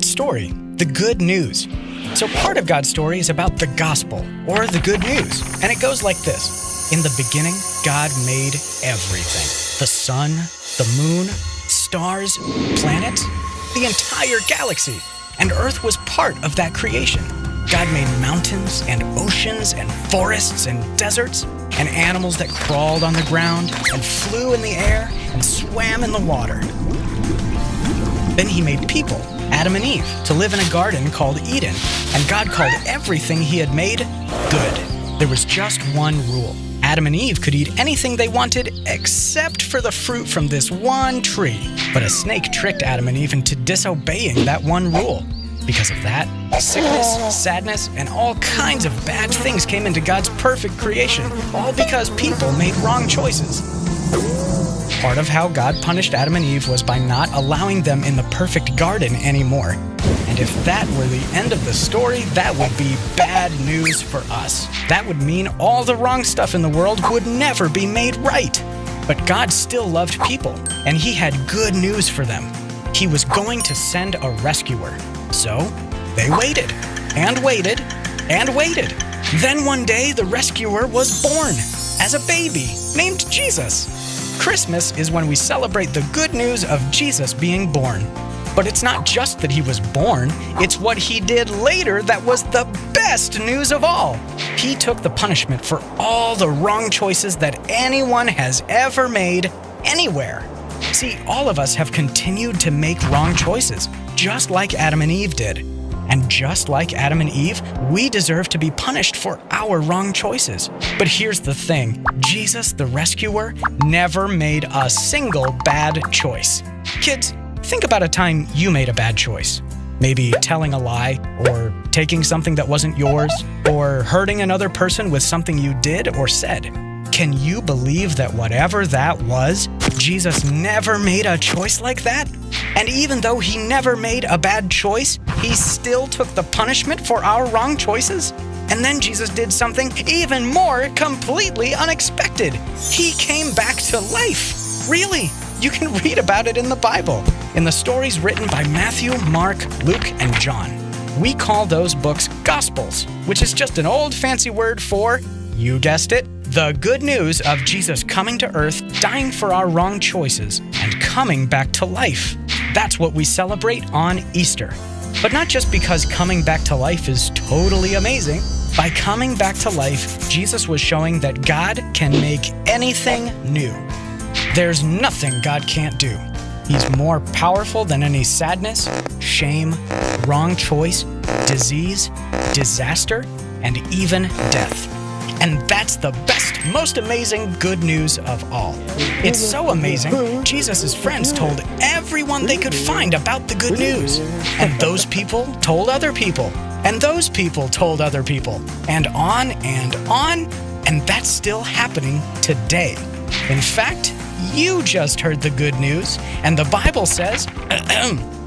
God's story, the good news. So part of God's story is about the gospel, or the good news, and it goes like this. In the beginning, God made everything. The sun, the moon, stars, planets, the entire galaxy, and Earth was part of that creation. God made mountains and oceans and forests and deserts and animals that crawled on the ground and flew in the air and swam in the water. Then he made people, Adam and Eve, to live in a garden called Eden, and God called everything he had made good. There was just one rule. Adam and Eve could eat anything they wanted except for the fruit from this one tree. But a snake tricked Adam and Eve into disobeying that one rule. Because of that, sickness, sadness, and all kinds of bad things came into God's perfect creation, all because people made wrong choices. Part of how God punished Adam and Eve was by not allowing them in the perfect garden anymore. And if that were the end of the story, that would be bad news for us. That would mean all the wrong stuff in the world would never be made right. But God still loved people, and he had good news for them. He was going to send a rescuer. So they waited, and waited, and waited. Then one day, the rescuer was born as a baby named Jesus. Christmas is when we celebrate the good news of Jesus being born. But it's not just that he was born, it's what he did later that was the best news of all. He took the punishment for all the wrong choices that anyone has ever made anywhere. See, all of us have continued to make wrong choices, just like Adam and Eve did. And just like Adam and Eve, we deserve to be punished for our wrong choices. But here's the thing, Jesus, the rescuer, never made a single bad choice. Kids, think about a time you made a bad choice. Maybe telling a lie, or taking something that wasn't yours, or hurting another person with something you did or said. Can you believe that whatever that was, Jesus never made a choice like that? And even though he never made a bad choice, he still took the punishment for our wrong choices? And then Jesus did something even more completely unexpected. He came back to life. Really? You can read about it in the Bible, in the stories written by Matthew, Mark, Luke, and John. We call those books Gospels, which is just an old fancy word for, you guessed it, the good news of Jesus coming to earth, dying for our wrong choices, and coming back to life. That's what we celebrate on Easter. But not just because coming back to life is totally amazing. By coming back to life, Jesus was showing that God can make anything new. There's nothing God can't do. He's more powerful than any sadness, shame, wrong choice, disease, disaster, and even death. And that's the best, most amazing good news of all. It's so amazing, Jesus' friends told everyone they could find about the good news. And those people told other people. And those people told other people. And on, and that's still happening today. In fact, you just heard the good news, and the Bible says,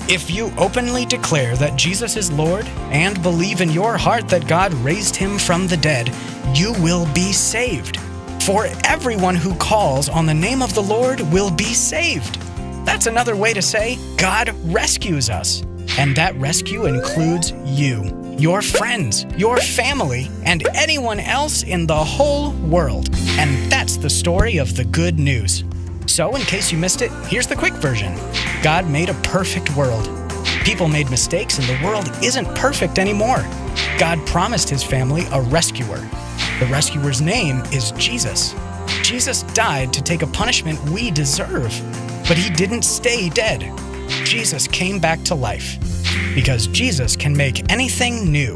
if you openly declare that Jesus is Lord and believe in your heart that God raised him from the dead, you will be saved. For everyone who calls on the name of the Lord will be saved. That's another way to say God rescues us. And that rescue includes you, your friends, your family, and anyone else in the whole world. And that's the story of the good news. So, in case you missed it, here's the quick version. God made a perfect world. People made mistakes and the world isn't perfect anymore. God promised his family a rescuer. The rescuer's name is Jesus. Jesus died to take a punishment we deserve, but he didn't stay dead. Jesus came back to life because Jesus can make anything new.